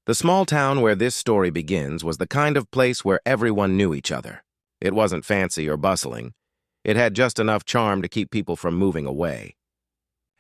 The small town where this story begins was the kind of place where everyone knew each other. It wasn't fancy or bustling. It had just enough charm to keep people from moving away.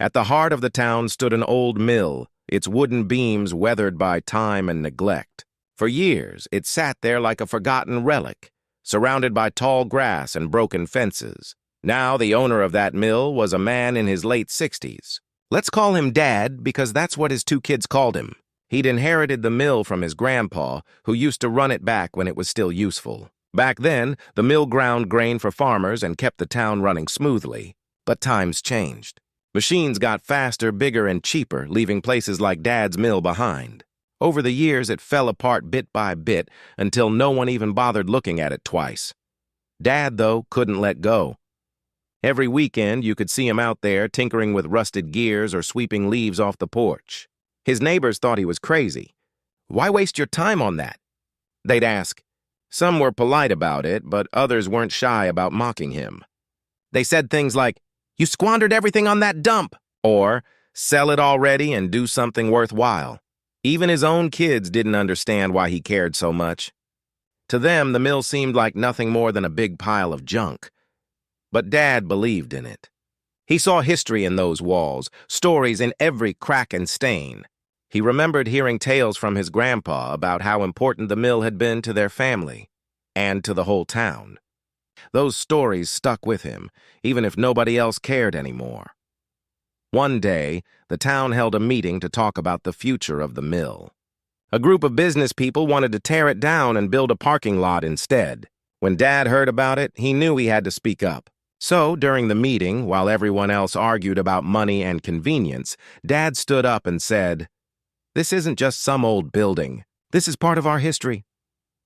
At the heart of the town stood an old mill, its wooden beams weathered by time and neglect. For years, it sat there like a forgotten relic, surrounded by tall grass and broken fences. Now the owner of that mill was a man in his late 60s. Let's call him Dad because that's what his two kids called him. He'd inherited the mill from his grandpa, who used to run it back when it was still useful. Back then, the mill ground grain for farmers and kept the town running smoothly. But times changed. Machines got faster, bigger, and cheaper, leaving places like Dad's mill behind. Over the years, it fell apart bit by bit until no one even bothered looking at it twice. Dad, though, couldn't let go. Every weekend, you could see him out there tinkering with rusted gears or sweeping leaves off the porch. His neighbors thought he was crazy. "Why waste your time on that?" they'd ask. Some were polite about it, but others weren't shy about mocking him. They said things like, "You squandered everything on that dump," or "Sell it already and do something worthwhile." Even his own kids didn't understand why he cared so much. To them, the mill seemed like nothing more than a big pile of junk. But Dad believed in it. He saw history in those walls, stories in every crack and stain. He remembered hearing tales from his grandpa about how important the mill had been to their family and to the whole town. Those stories stuck with him, even if nobody else cared anymore. One day, the town held a meeting to talk about the future of the mill. A group of business people wanted to tear it down and build a parking lot instead. When Dad heard about it, he knew he had to speak up. So, during the meeting, while everyone else argued about money and convenience, Dad stood up and said, "This isn't just some old building. This is part of our history."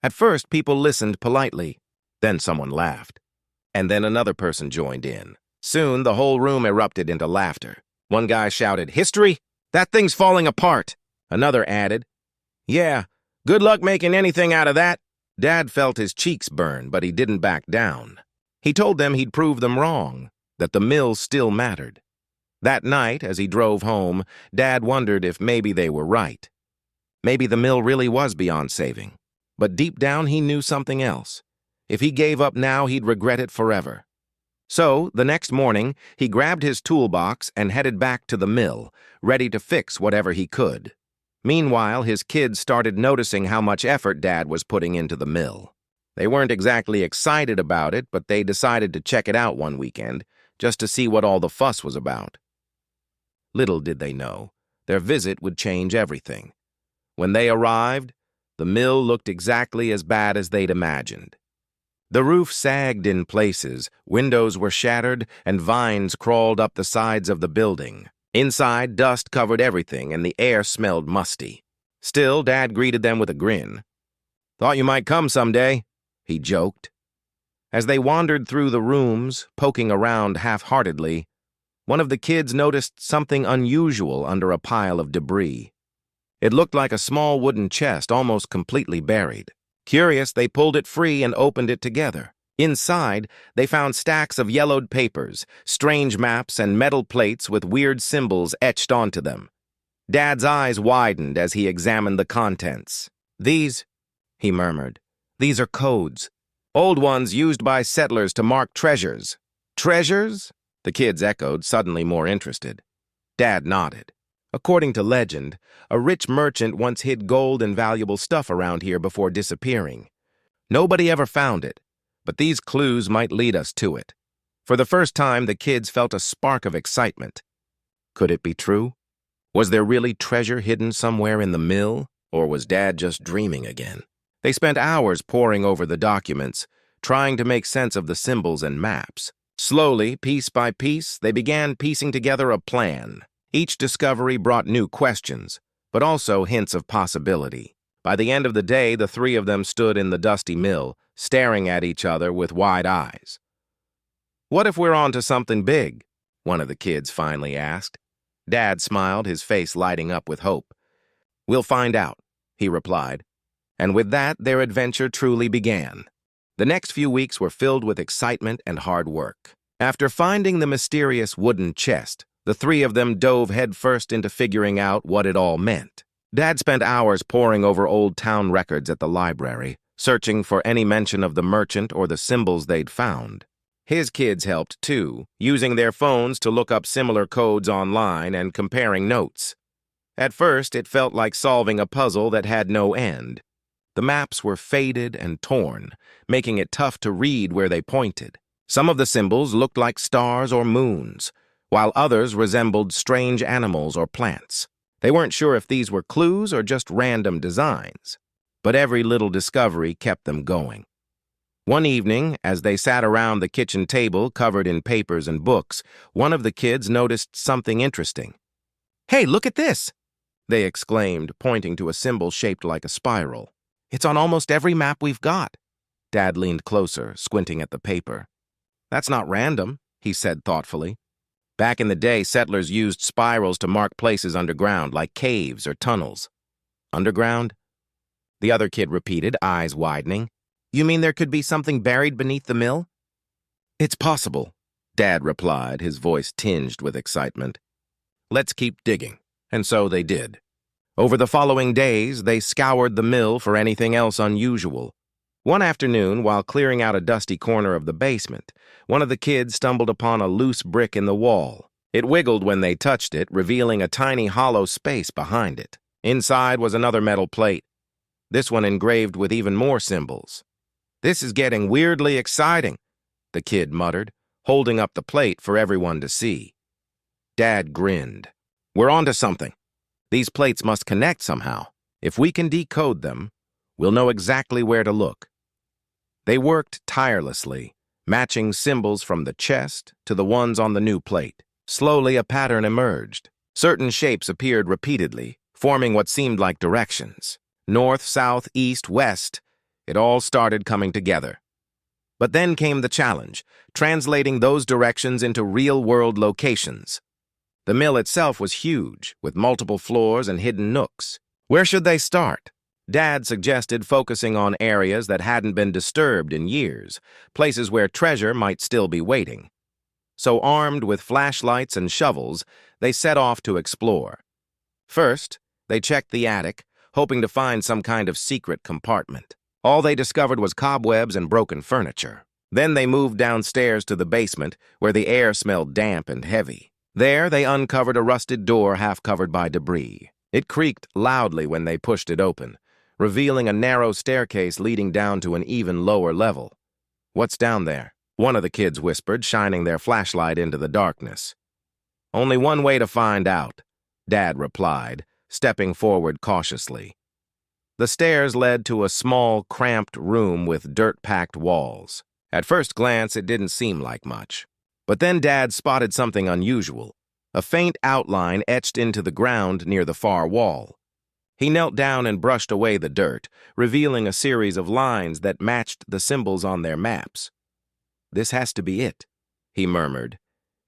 At first, people listened politely. Then someone laughed. And then another person joined in. Soon, the whole room erupted into laughter. One guy shouted, "History? That thing's falling apart." Another added, "Yeah, good luck making anything out of that." Dad felt his cheeks burn, but he didn't back down. He told them he'd prove them wrong, that the mill still mattered. That night, as he drove home, Dad wondered if maybe they were right. Maybe the mill really was beyond saving. But deep down, he knew something else. If he gave up now, he'd regret it forever. So, the next morning, he grabbed his toolbox and headed back to the mill, ready to fix whatever he could. Meanwhile, his kids started noticing how much effort Dad was putting into the mill. They weren't exactly excited about it, but they decided to check it out one weekend, just to see what all the fuss was about. Little did they know, their visit would change everything. When they arrived, the mill looked exactly as bad as they'd imagined. The roof sagged in places, windows were shattered, and vines crawled up the sides of the building. Inside, dust covered everything, and the air smelled musty. Still, Dad greeted them with a grin. "Thought you might come someday," he joked. As they wandered through the rooms, poking around half-heartedly, one of the kids noticed something unusual under a pile of debris. It looked like a small wooden chest, almost completely buried. Curious, they pulled it free and opened it together. Inside, they found stacks of yellowed papers, strange maps, and metal plates with weird symbols etched onto them. Dad's eyes widened as he examined the contents. "These," he murmured, "these are codes. Old ones used by settlers to mark treasures." "Treasures?" the kids echoed, suddenly more interested. Dad nodded. According to legend, a rich merchant once hid gold and valuable stuff around here before disappearing. Nobody ever found it, but these clues might lead us to it. For the first time, the kids felt a spark of excitement. Could it be true? Was there really treasure hidden somewhere in the mill, or was Dad just dreaming again? They spent hours poring over the documents, trying to make sense of the symbols and maps. Slowly, piece by piece, they began piecing together a plan. Each discovery brought new questions, but also hints of possibility. By the end of the day, the three of them stood in the dusty mill, staring at each other with wide eyes. "What if we're on to something big?" one of the kids finally asked. Dad smiled, his face lighting up with hope. "We'll find out," he replied. And with that, their adventure truly began. The next few weeks were filled with excitement and hard work. After finding the mysterious wooden chest, the three of them dove headfirst into figuring out what it all meant. Dad spent hours poring over old town records at the library, searching for any mention of the merchant or the symbols they'd found. His kids helped, too, using their phones to look up similar codes online and comparing notes. At first, it felt like solving a puzzle that had no end. The maps were faded and torn, making it tough to read where they pointed. Some of the symbols looked like stars or moons, while others resembled strange animals or plants. They weren't sure if these were clues or just random designs, but every little discovery kept them going. One evening, as they sat around the kitchen table covered in papers and books, one of the kids noticed something interesting. "Hey, look at this!" they exclaimed, pointing to a symbol shaped like a spiral. "It's on almost every map we've got." Dad leaned closer, squinting at the paper. "That's not random," he said thoughtfully. Back in the day, settlers used spirals to mark places underground, like caves or tunnels. "Underground?" the other kid repeated, eyes widening. "You mean there could be something buried beneath the mill?" "It's possible," Dad replied, his voice tinged with excitement. "Let's keep digging." And so they did. Over the following days, they scoured the mill for anything else unusual. One afternoon, while clearing out a dusty corner of the basement, one of the kids stumbled upon a loose brick in the wall. It wiggled when they touched it, revealing a tiny hollow space behind it. Inside was another metal plate, this one engraved with even more symbols. "This is getting weirdly exciting," the kid muttered, holding up the plate for everyone to see. Dad grinned. "We're onto something. These plates must connect somehow. If we can decode them, we'll know exactly where to look." They worked tirelessly, matching symbols from the chest to the ones on the new plate. Slowly, a pattern emerged. Certain shapes appeared repeatedly, forming what seemed like directions. North, south, east, west, it all started coming together. But then came the challenge, translating those directions into real-world locations. The mill itself was huge, with multiple floors and hidden nooks. Where should they start? Dad suggested focusing on areas that hadn't been disturbed in years, places where treasure might still be waiting. So armed with flashlights and shovels, they set off to explore. First, they checked the attic, hoping to find some kind of secret compartment. All they discovered was cobwebs and broken furniture. Then they moved downstairs to the basement, where the air smelled damp and heavy. There, they uncovered a rusted door half covered by debris. It creaked loudly when they pushed it open, revealing a narrow staircase leading down to an even lower level. "What's down there?" one of the kids whispered, shining their flashlight into the darkness. "Only one way to find out," Dad replied, stepping forward cautiously. The stairs led to a small, cramped room with dirt-packed walls. At first glance, it didn't seem like much. But then Dad spotted something unusual, a faint outline etched into the ground near the far wall. He knelt down and brushed away the dirt, revealing a series of lines that matched the symbols on their maps. "This has to be it," he murmured,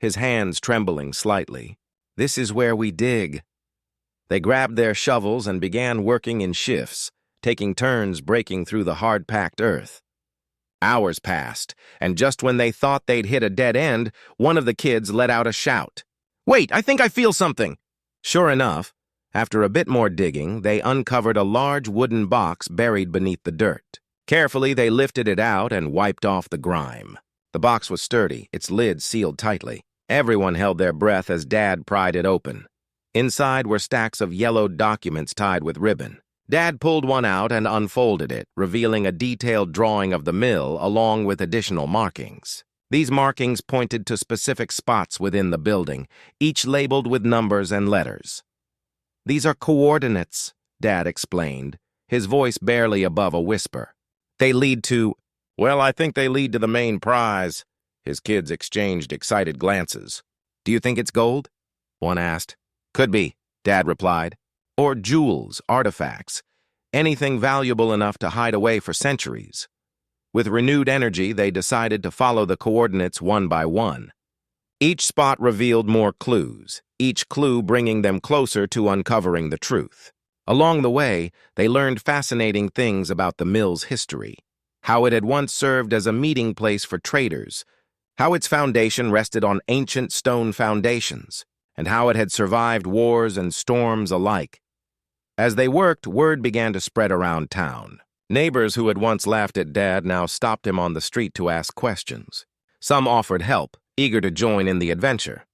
his hands trembling slightly. "This is where we dig." They grabbed their shovels and began working in shifts, taking turns breaking through the hard-packed earth. Hours passed, and just when they thought they'd hit a dead end, one of the kids let out a shout. "Wait, I think I feel something!" Sure enough, after a bit more digging, they uncovered a large wooden box buried beneath the dirt. Carefully, they lifted it out and wiped off the grime. The box was sturdy, its lid sealed tightly. Everyone held their breath as Dad pried it open. Inside were stacks of yellowed documents tied with ribbon. Dad pulled one out and unfolded it, revealing a detailed drawing of the mill along with additional markings. These markings pointed to specific spots within the building, each labeled with numbers and letters. "These are coordinates," Dad explained, his voice barely above a whisper. "They lead to—" "Well, I think they lead to the main prize." His kids exchanged excited glances. "Do you think it's gold?" one asked. "Could be," Dad replied. "Or jewels, artifacts, anything valuable enough to hide away for centuries." With renewed energy, they decided to follow the coordinates one by one. Each spot revealed more clues, each clue bringing them closer to uncovering the truth. Along the way, they learned fascinating things about the mill's history, how it had once served as a meeting place for traders, how its foundation rested on ancient stone foundations, and how it had survived wars and storms alike. As they worked, word began to spread around town. Neighbors who had once laughed at Dad now stopped him on the street to ask questions. Some offered help, eager to join in the adventure.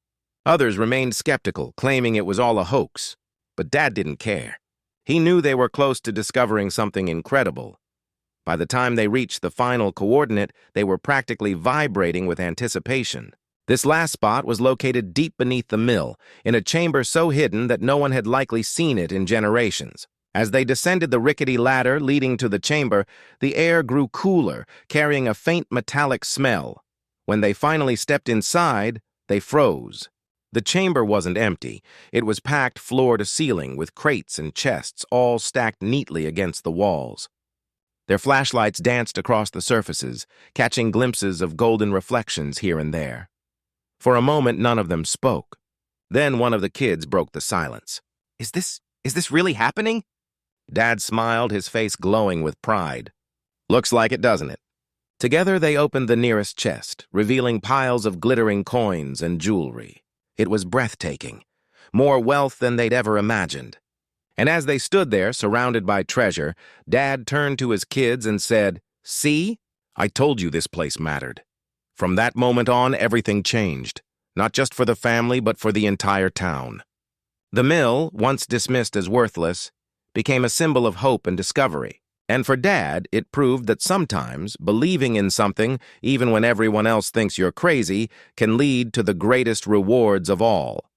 Others remained skeptical, claiming it was all a hoax. But Dad didn't care. He knew they were close to discovering something incredible. By the time they reached the final coordinate, they were practically vibrating with anticipation. This last spot was located deep beneath the mill, in a chamber so hidden that no one had likely seen it in generations. As they descended the rickety ladder leading to the chamber, the air grew cooler, carrying a faint metallic smell. When they finally stepped inside, they froze. The chamber wasn't empty. It was packed floor to ceiling with crates and chests all stacked neatly against the walls. Their flashlights danced across the surfaces, catching glimpses of golden reflections here and there. For a moment, none of them spoke. Then one of the kids broke the silence. Is this really happening?" Dad smiled, his face glowing with pride. "Looks like it, doesn't it?" Together they opened the nearest chest, revealing piles of glittering coins and jewelry. It was breathtaking, more wealth than they'd ever imagined. And as they stood there, surrounded by treasure, Dad turned to his kids and said, "See? I told you this place mattered." From that moment on, everything changed, not just for the family, but for the entire town. The mill, once dismissed as worthless, became a symbol of hope and discovery. And for Dad, it proved that sometimes believing in something, even when everyone else thinks you're crazy, can lead to the greatest rewards of all.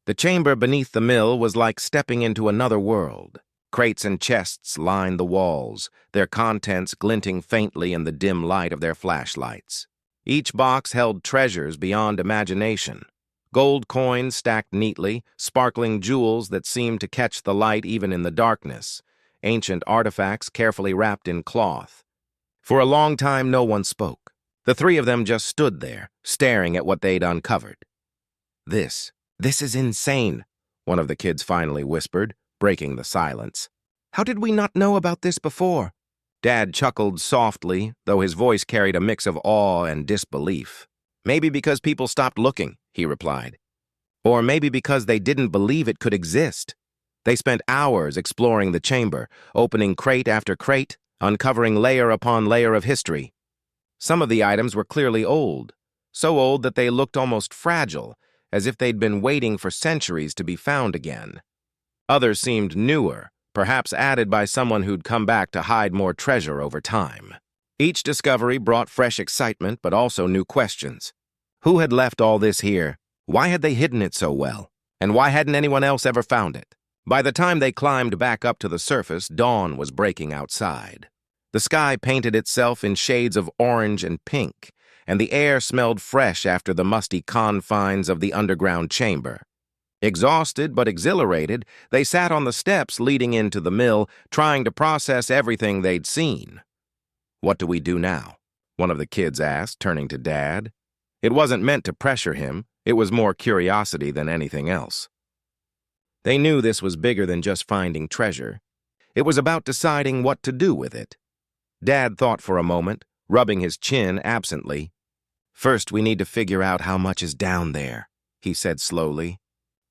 The chamber beneath the mill was like stepping into another world. Crates and chests lined the walls, their contents glinting faintly in the dim light of their flashlights. Each box held treasures beyond imagination. Gold coins stacked neatly, sparkling jewels that seemed to catch the light even in the darkness, ancient artifacts carefully wrapped in cloth. For a long time, no one spoke. The three of them just stood there, staring at what they'd uncovered. This is insane," one of the kids finally whispered, breaking the silence. "How did we not know about this before?" Dad chuckled softly, though his voice carried a mix of awe and disbelief. "Maybe because people stopped looking," he replied. "Or maybe because they didn't believe it could exist. They spent hours exploring the chamber, opening crate after crate, uncovering layer upon layer of history. Some of the items were clearly old, so old that they looked almost fragile, as if they'd been waiting for centuries to be found again. Others seemed newer, perhaps added by someone who'd come back to hide more treasure over time. Each discovery brought fresh excitement, but also new questions. Who had left all this here? Why had they hidden it so well? And why hadn't anyone else ever found it? By the time they climbed back up to the surface, dawn was breaking outside. The sky painted itself in shades of orange and pink, and the air smelled fresh after the musty confines of the underground chamber. Exhausted but exhilarated, they sat on the steps leading into the mill, trying to process everything they'd seen. "What do we do now?" one of the kids asked, turning to Dad. It wasn't meant to pressure him. It was more curiosity than anything else. They knew this was bigger than just finding treasure. It was about deciding what to do with it. Dad thought for a moment, rubbing his chin absently. "First, we need to figure out how much is down there," he said slowly.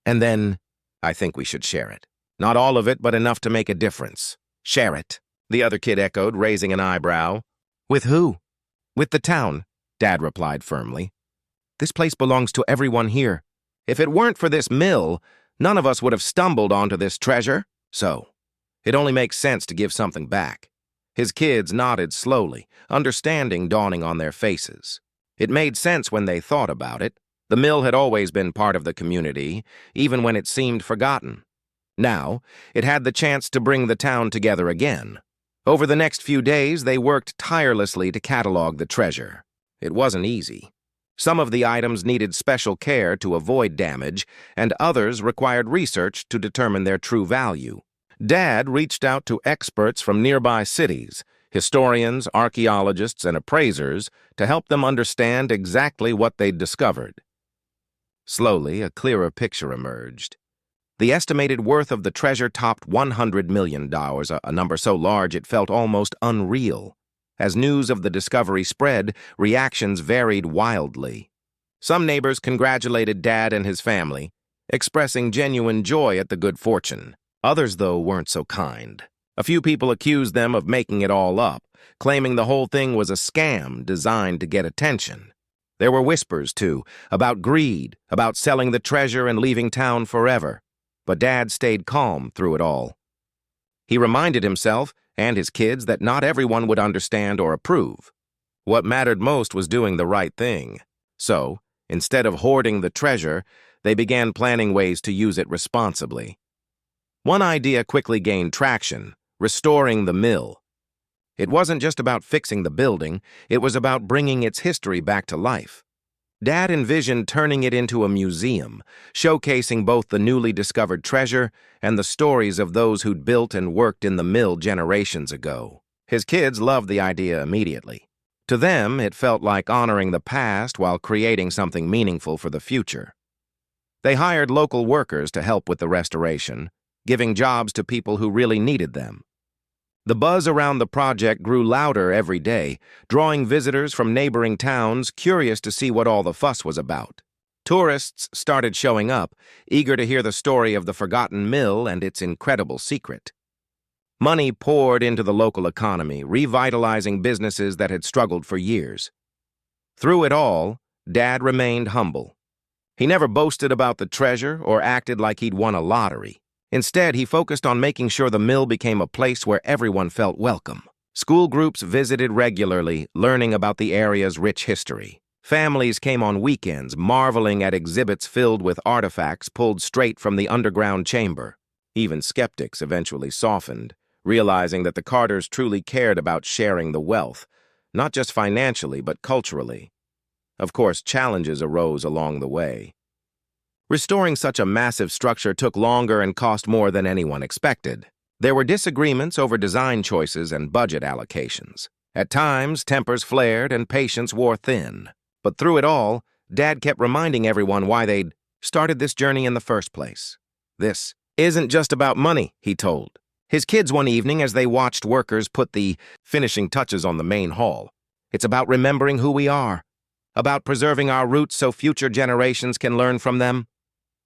"And then, I think we should share it. Not all of it, but enough to make a difference." "Share it," the other kid echoed, raising an eyebrow. "With who?" "With the town," Dad replied firmly. "This place belongs to everyone here. If it weren't for this mill, none of us would have stumbled onto this treasure. So, it only makes sense to give something back." His kids nodded slowly, understanding dawning on their faces. It made sense when they thought about it. The mill had always been part of the community, even when it seemed forgotten. Now, it had the chance to bring the town together again. Over the next few days, they worked tirelessly to catalog the treasure. It wasn't easy. Some of the items needed special care to avoid damage, and others required research to determine their true value. Dad reached out to experts from nearby cities, historians, archaeologists, and appraisers, to help them understand exactly what they'd discovered. Slowly, a clearer picture emerged. The estimated worth of the treasure topped $100 million, a number so large it felt almost unreal. As news of the discovery spread, reactions varied wildly. Some neighbors congratulated Dad and his family, expressing genuine joy at the good fortune. Others, though, weren't so kind. A few people accused them of making it all up, claiming the whole thing was a scam designed to get attention. There were whispers, too, about greed, about selling the treasure and leaving town forever. But Dad stayed calm through it all. He reminded himself and his kids that not everyone would understand or approve. What mattered most was doing the right thing. So, instead of hoarding the treasure, they began planning ways to use it responsibly. One idea quickly gained traction: restoring the mill. It wasn't just about fixing the building, it was about bringing its history back to life. Dad envisioned turning it into a museum, showcasing both the newly discovered treasure and the stories of those who'd built and worked in the mill generations ago. His kids loved the idea immediately. To them, it felt like honoring the past while creating something meaningful for the future. They hired local workers to help with the restoration, giving jobs to people who really needed them. The buzz around the project grew louder every day, drawing visitors from neighboring towns curious to see what all the fuss was about. Tourists started showing up, eager to hear the story of the forgotten mill and its incredible secret. Money poured into the local economy, revitalizing businesses that had struggled for years. Through it all, Dad remained humble. He never boasted about the treasure or acted like he'd won a lottery. Instead, he focused on making sure the mill became a place where everyone felt welcome. School groups visited regularly, learning about the area's rich history. Families came on weekends, marveling at exhibits filled with artifacts pulled straight from the underground chamber. Even skeptics eventually softened, realizing that the Carters truly cared about sharing the wealth, not just financially but culturally. Of course, challenges arose along the way. Restoring such a massive structure took longer and cost more than anyone expected. There were disagreements over design choices and budget allocations. At times, tempers flared and patience wore thin. But through it all, Dad kept reminding everyone why they'd started this journey in the first place. This isn't just about money, he told his kids one evening as they watched workers put the finishing touches on the main hall. It's about remembering who we are, about preserving our roots so future generations can learn from them.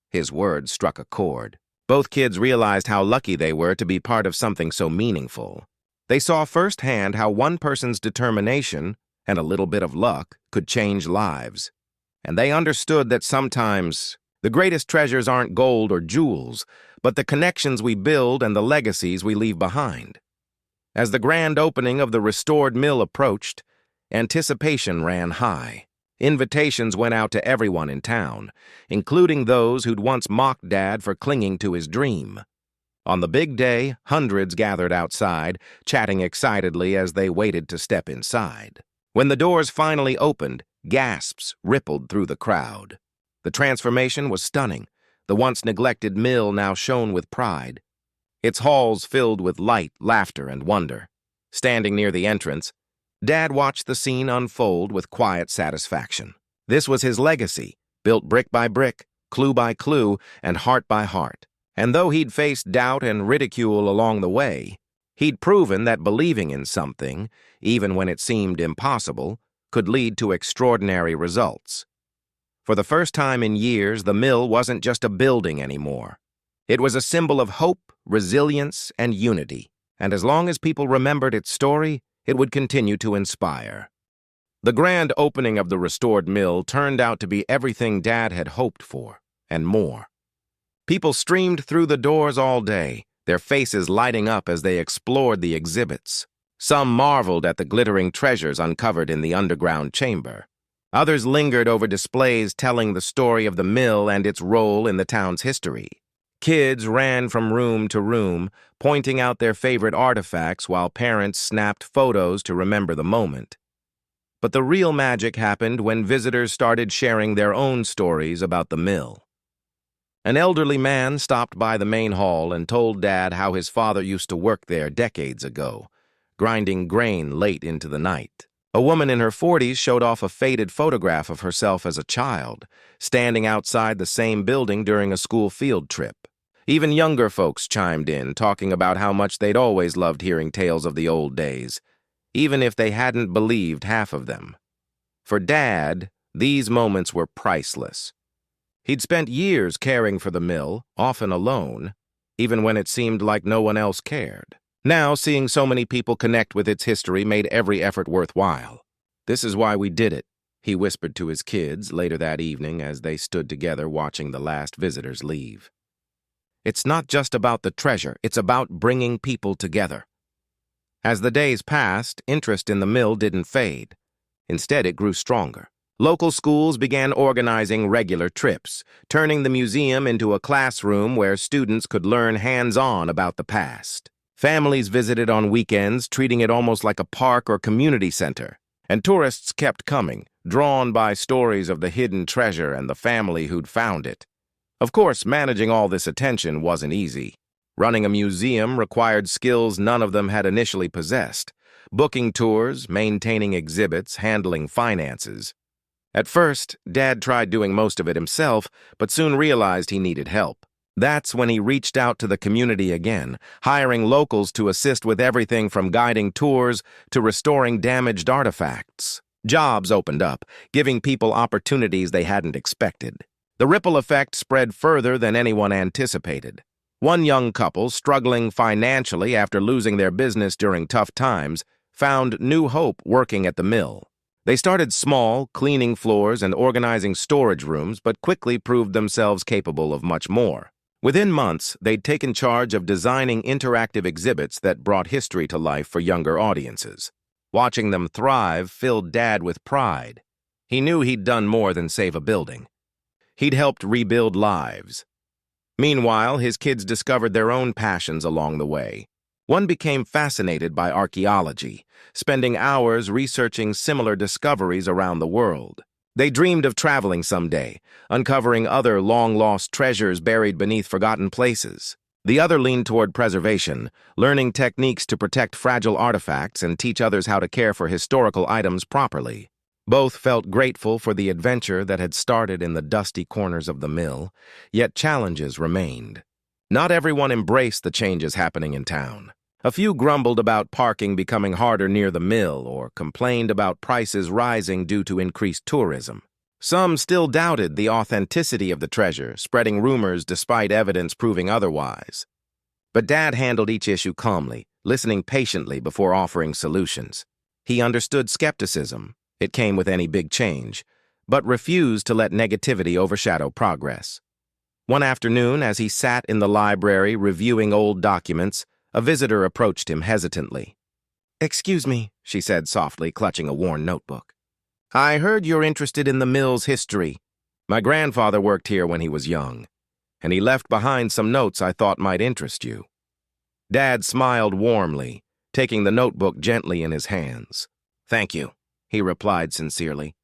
His words struck a chord. Both kids realized how lucky they were to be part of something so meaningful. They saw firsthand how one person's determination and a little bit of luck could change lives. And they understood that sometimes the greatest treasures aren't gold or jewels, but the connections we build and the legacies we leave behind. As the grand opening of the restored mill approached, anticipation ran high. Invitations went out to everyone in town, including those who'd once mocked Dad for clinging to his dream. On the big day, hundreds gathered outside, chatting excitedly as they waited to step inside. When the doors finally opened, gasps rippled through the crowd. The transformation was stunning. The once neglected mill now shone with pride. Its halls filled with light, laughter, and wonder. Standing near the entrance, Dad watched the scene unfold with quiet satisfaction. This was his legacy, built brick by brick, clue by clue, and heart by heart. And though he'd faced doubt and ridicule along the way, he'd proven that believing in something, even when it seemed impossible, could lead to extraordinary results. For the first time in years, the mill wasn't just a building anymore. It was a symbol of hope, resilience, and unity. And as long as people remembered its story, it would continue to inspire. The grand opening of the restored mill turned out to be everything Dad had hoped for, and more. People streamed through the doors all day, their faces lighting up as they explored the exhibits. Some marveled at the glittering treasures uncovered in the underground chamber. Others lingered over displays telling the story of the mill and its role in the town's history. Kids ran from room to room, pointing out their favorite artifacts while parents snapped photos to remember the moment. But the real magic happened when visitors started sharing their own stories about the mill. An elderly man stopped by the main hall and told Dad how his father used to work there decades ago, grinding grain late into the night. A woman in her 40s showed off a faded photograph of herself as a child, standing outside the same building during a school field trip. Even younger folks chimed in, talking about how much they'd always loved hearing tales of the old days, even if they hadn't believed half of them. For Dad, these moments were priceless. He'd spent years caring for the mill, often alone. even when it seemed like no one else cared. Now, seeing so many people connect with its history made every effort worthwhile. "This is why we did it," he whispered to his kids later that evening as they stood together watching the last visitors leave. "It's not just about the treasure, it's about bringing people together." As the days passed, interest in the mill didn't fade. Instead, it grew stronger. Local schools began organizing regular trips, turning the museum into a classroom where students could learn hands-on about the past. Families visited on weekends, treating it almost like a park or community center. And tourists kept coming, drawn by stories of the hidden treasure and the family who'd found it. Of course, managing all this attention wasn't easy. Running a museum required skills none of them had initially possessed. Booking tours, maintaining exhibits, handling finances. At first, Dad tried doing most of it himself, but soon realized he needed help. That's when he reached out to the community again, hiring locals to assist with everything from guiding tours to restoring damaged artifacts. Jobs opened up, giving people opportunities they hadn't expected. The ripple effect spread further than anyone anticipated. One young couple, struggling financially after losing their business during tough times, found new hope working at the mill. They started small, cleaning floors and organizing storage rooms, but quickly proved themselves capable of much more. Within months, they'd taken charge of designing interactive exhibits that brought history to life for younger audiences. Watching them thrive filled Dad with pride. He knew he'd done more than save a building. He'd helped rebuild lives. Meanwhile, his kids discovered their own passions along the way. One became fascinated by archaeology, spending hours researching similar discoveries around the world. They dreamed of traveling someday, uncovering other long-lost treasures buried beneath forgotten places. The other leaned toward preservation, learning techniques to protect fragile artifacts and teach others how to care for historical items properly. Both felt grateful for the adventure that had started in the dusty corners of the mill, yet challenges remained. Not everyone embraced the changes happening in town. A few grumbled about parking becoming harder near the mill or complained about prices rising due to increased tourism. Some still doubted the authenticity of the treasure, spreading rumors despite evidence proving otherwise. But Dad handled each issue calmly, listening patiently before offering solutions. He understood skepticism. It came with any big change, but refused to let negativity overshadow progress. One afternoon, as he sat in the library reviewing old documents, a visitor approached him hesitantly. "Excuse me," she said softly, clutching a worn notebook. "I heard you're interested in the mill's history. My grandfather worked here when he was young, and he left behind some notes I thought might interest you." Dad smiled warmly, taking the notebook gently in his hands. "Thank you," he replied sincerely.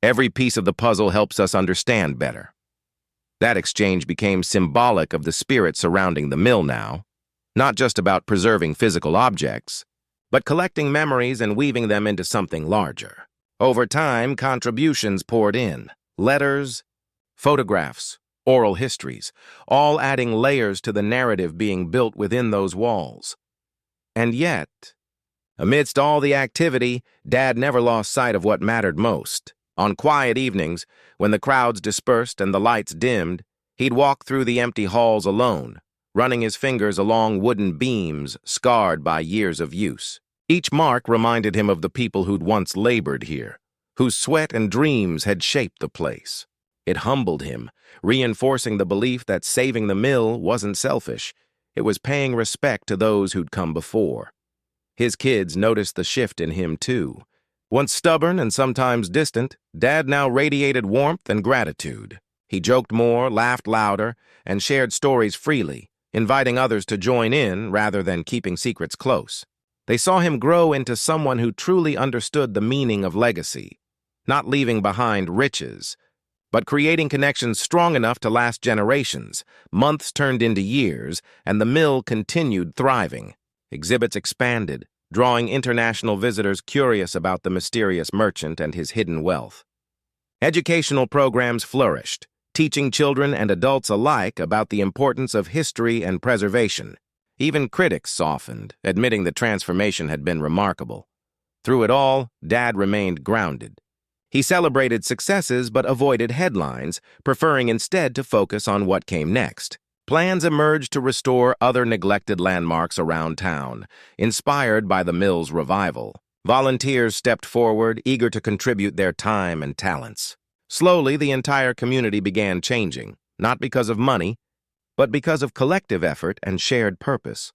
"Every piece of the puzzle helps us understand better." That exchange became symbolic of the spirit surrounding the mill now, not just about preserving physical objects, but collecting memories and weaving them into something larger. Over time, contributions poured in, letters, photographs, oral histories, all adding layers to the narrative being built within those walls. And yet, amidst all the activity, Dad never lost sight of what mattered most. On quiet evenings, when the crowds dispersed and the lights dimmed, he'd walk through the empty halls alone, running his fingers along wooden beams scarred by years of use. Each mark reminded him of the people who'd once labored here, whose sweat and dreams had shaped the place. It humbled him, reinforcing the belief that saving the mill wasn't selfish. It was paying respect to those who'd come before. His kids noticed the shift in him, too. Once stubborn and sometimes distant, Dad now radiated warmth and gratitude. He joked more, laughed louder, and shared stories freely, inviting others to join in rather than keeping secrets close. They saw him grow into someone who truly understood the meaning of legacy, not leaving behind riches, but creating connections strong enough to last generations. Months turned into years, and the mill continued thriving. Exhibits expanded, drawing international visitors curious about the mysterious merchant and his hidden wealth. Educational programs flourished, teaching children and adults alike about the importance of history and preservation. Even critics softened, admitting the transformation had been remarkable. Through it all, Dad remained grounded. He celebrated successes but avoided headlines, preferring instead to focus on what came next. Plans emerged to restore other neglected landmarks around town, inspired by the mill's revival. Volunteers stepped forward, eager to contribute their time and talents. Slowly, the entire community began changing, not because of money, but because of collective effort and shared purpose.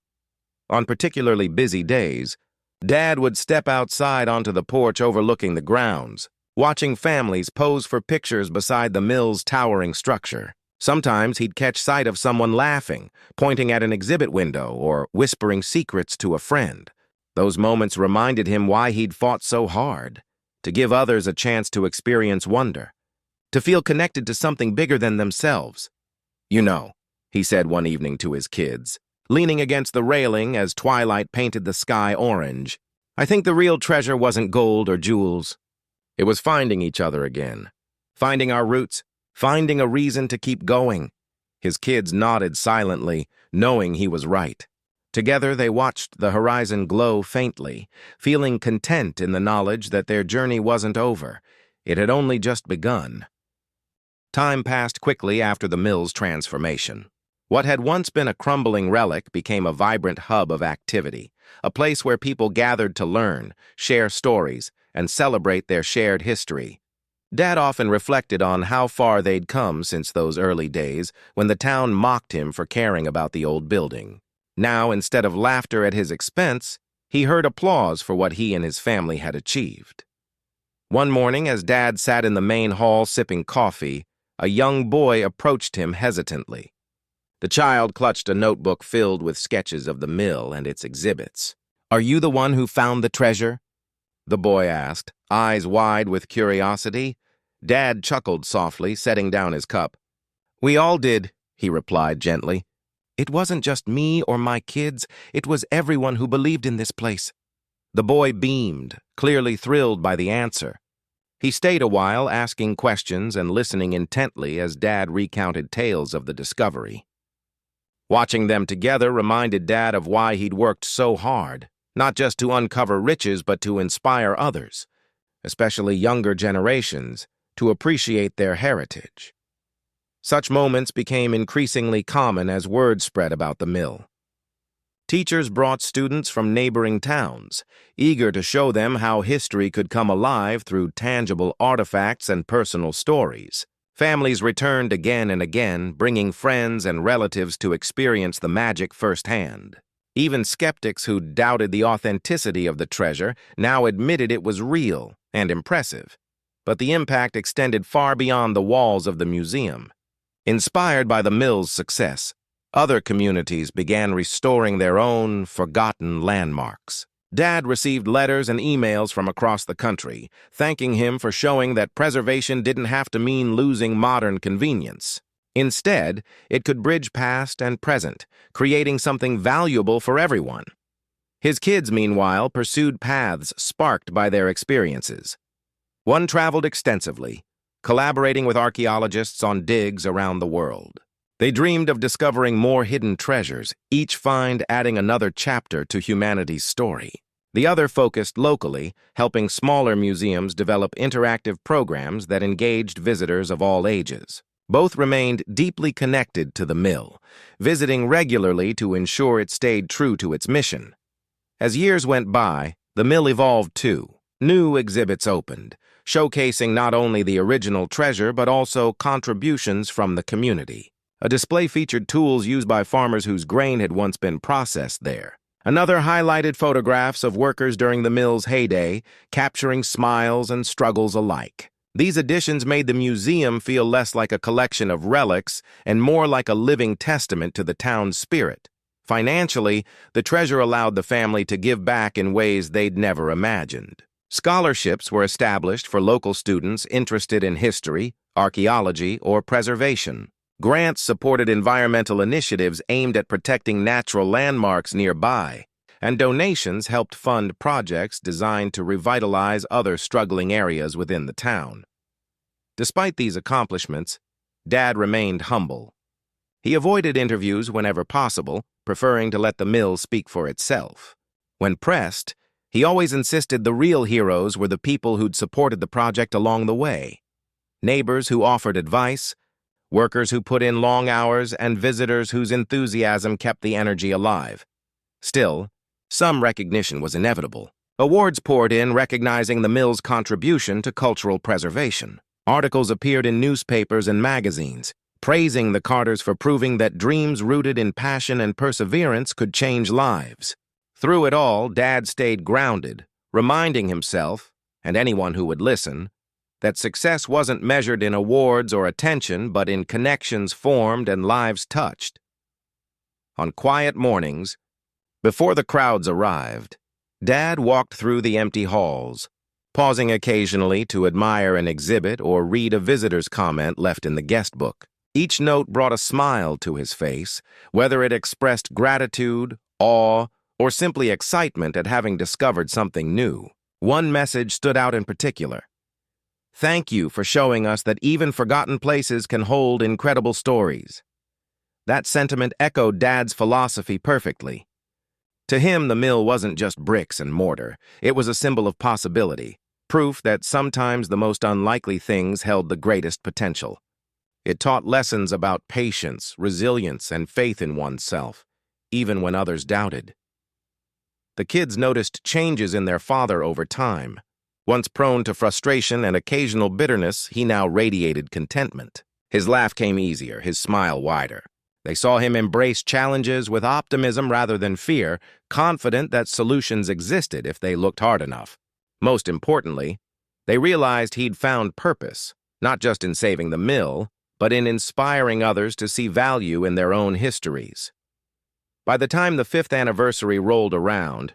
On particularly busy days, Dad would step outside onto the porch overlooking the grounds, watching families pose for pictures beside the mill's towering structure. Sometimes he'd catch sight of someone laughing, pointing at an exhibit window, or whispering secrets to a friend. Those moments reminded him why he'd fought so hard, to give others a chance to experience wonder, to feel connected to something bigger than themselves. "You know," he said one evening to his kids, leaning against the railing as twilight painted the sky orange, "I think the real treasure wasn't gold or jewels. It was finding each other again, finding our roots, finding a reason to keep going." His kids nodded silently, knowing he was right. Together they watched the horizon glow faintly, feeling content in the knowledge that their journey wasn't over. It had only just begun. Time passed quickly after the mill's transformation. What had once been a crumbling relic became a vibrant hub of activity, a place where people gathered to learn, share stories, and celebrate their shared history. Dad often reflected on how far they'd come since those early days when the town mocked him for caring about the old building. Now, instead of laughter at his expense, he heard applause for what he and his family had achieved. One morning, as Dad sat in the main hall sipping coffee, a young boy approached him hesitantly. The child clutched a notebook filled with sketches of the mill and its exhibits. "Are you the one who found the treasure?" the boy asked, eyes wide with curiosity. Dad chuckled softly, setting down his cup. "We all did," he replied gently. "It wasn't just me or my kids, it was everyone who believed in this place." The boy beamed, clearly thrilled by the answer. He stayed a while, asking questions and listening intently as Dad recounted tales of the discovery. Watching them together reminded Dad of why he'd worked so hard, not just to uncover riches but to inspire others, especially younger generations, to appreciate their heritage. Such moments became increasingly common as word spread about the mill. Teachers brought students from neighboring towns, eager to show them how history could come alive through tangible artifacts and personal stories. Families returned again and again, bringing friends and relatives to experience the magic firsthand. Even skeptics who doubted the authenticity of the treasure now admitted it was real and impressive. But the impact extended far beyond the walls of the museum. Inspired by the mill's success, other communities began restoring their own forgotten landmarks. Dad received letters and emails from across the country, thanking him for showing that preservation didn't have to mean losing modern convenience. Instead, it could bridge past and present, creating something valuable for everyone. His kids, meanwhile, pursued paths sparked by their experiences. One traveled extensively, collaborating with archaeologists on digs around the world. They dreamed of discovering more hidden treasures, each find adding another chapter to humanity's story. The other focused locally, helping smaller museums develop interactive programs that engaged visitors of all ages. Both remained deeply connected to the mill, visiting regularly to ensure it stayed true to its mission. As years went by, the mill evolved too. New exhibits opened, showcasing not only the original treasure but also contributions from the community. A display featured tools used by farmers whose grain had once been processed there. Another highlighted photographs of workers during the mill's heyday, capturing smiles and struggles alike. These additions made the museum feel less like a collection of relics and more like a living testament to the town's spirit. Financially, the treasure allowed the family to give back in ways they'd never imagined. Scholarships were established for local students interested in history, archaeology, or preservation. Grants supported environmental initiatives aimed at protecting natural landmarks nearby, and donations helped fund projects designed to revitalize other struggling areas within the town. Despite these accomplishments, Dad remained humble. He avoided interviews whenever possible, preferring to let the mill speak for itself. When pressed, he always insisted the real heroes were the people who'd supported the project along the way. Neighbors who offered advice, workers who put in long hours and visitors whose enthusiasm kept the energy alive. Still, some recognition was inevitable. Awards poured in recognizing the mill's contribution to cultural preservation. Articles appeared in newspapers and magazines, praising the Carters for proving that dreams rooted in passion and perseverance could change lives. Through it all, Dad stayed grounded, reminding himself, and anyone who would listen, that success wasn't measured in awards or attention, but in connections formed and lives touched. On quiet mornings, before the crowds arrived, Dad walked through the empty halls, pausing occasionally to admire an exhibit or read a visitor's comment left in the guest book. Each note brought a smile to his face, whether it expressed gratitude, awe, or simply excitement at having discovered something new. One message stood out in particular. "Thank you for showing us that even forgotten places can hold incredible stories." That sentiment echoed Dad's philosophy perfectly. To him, the mill wasn't just bricks and mortar. It was a symbol of possibility, proof that sometimes the most unlikely things held the greatest potential. It taught lessons about patience, resilience, and faith in oneself, even when others doubted. The kids noticed changes in their father over time. Once prone to frustration and occasional bitterness, he now radiated contentment. His laugh came easier, his smile wider. They saw him embrace challenges with optimism rather than fear, confident that solutions existed if they looked hard enough. Most importantly, they realized he'd found purpose, not just in saving the mill, but in inspiring others to see value in their own histories. By the time the 5th anniversary rolled around,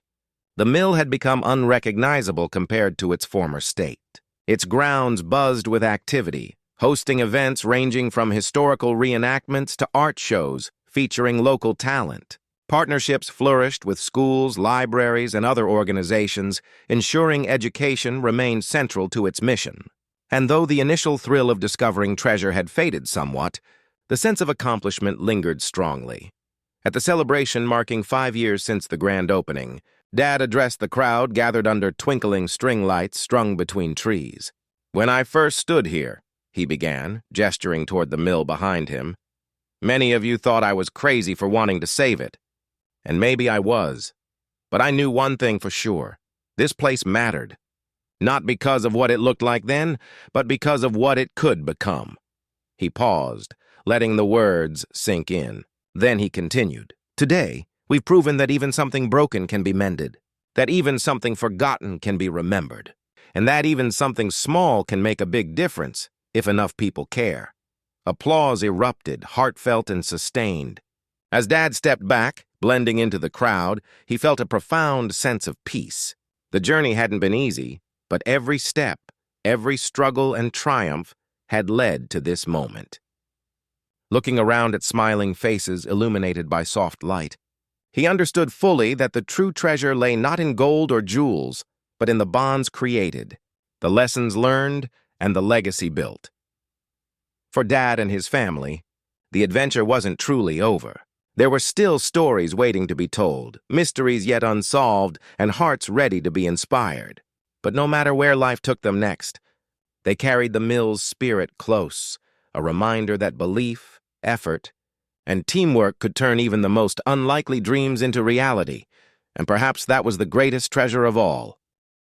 the mill had become unrecognizable compared to its former state. Its grounds buzzed with activity, hosting events ranging from historical reenactments to art shows featuring local talent. Partnerships flourished with schools, libraries, and other organizations, ensuring education remained central to its mission. And though the initial thrill of discovering treasure had faded somewhat, the sense of accomplishment lingered strongly. At the celebration marking 5 years since the grand opening, Dad addressed the crowd gathered under twinkling string lights strung between trees. "When I first stood here," he began, gesturing toward the mill behind him, "many of you thought I was crazy for wanting to save it. And maybe I was. But I knew one thing for sure. This place mattered. Not because of what it looked like then, but because of what it could become." He paused, letting the words sink in. Then he continued, "Today, we've proven that even something broken can be mended, that even something forgotten can be remembered, and that even something small can make a big difference if enough people care." Applause erupted, heartfelt and sustained. As Dad stepped back, blending into the crowd, he felt a profound sense of peace. The journey hadn't been easy, but every step, every struggle and triumph had led to this moment. Looking around at smiling faces illuminated by soft light, he understood fully that the true treasure lay not in gold or jewels, but in the bonds created, the lessons learned, and the legacy built. For Dad and his family, the adventure wasn't truly over. There were still stories waiting to be told, mysteries yet unsolved, and hearts ready to be inspired. But no matter where life took them next, they carried the mill's spirit close, a reminder that belief, effort, and teamwork could turn even the most unlikely dreams into reality, and perhaps that was the greatest treasure of all,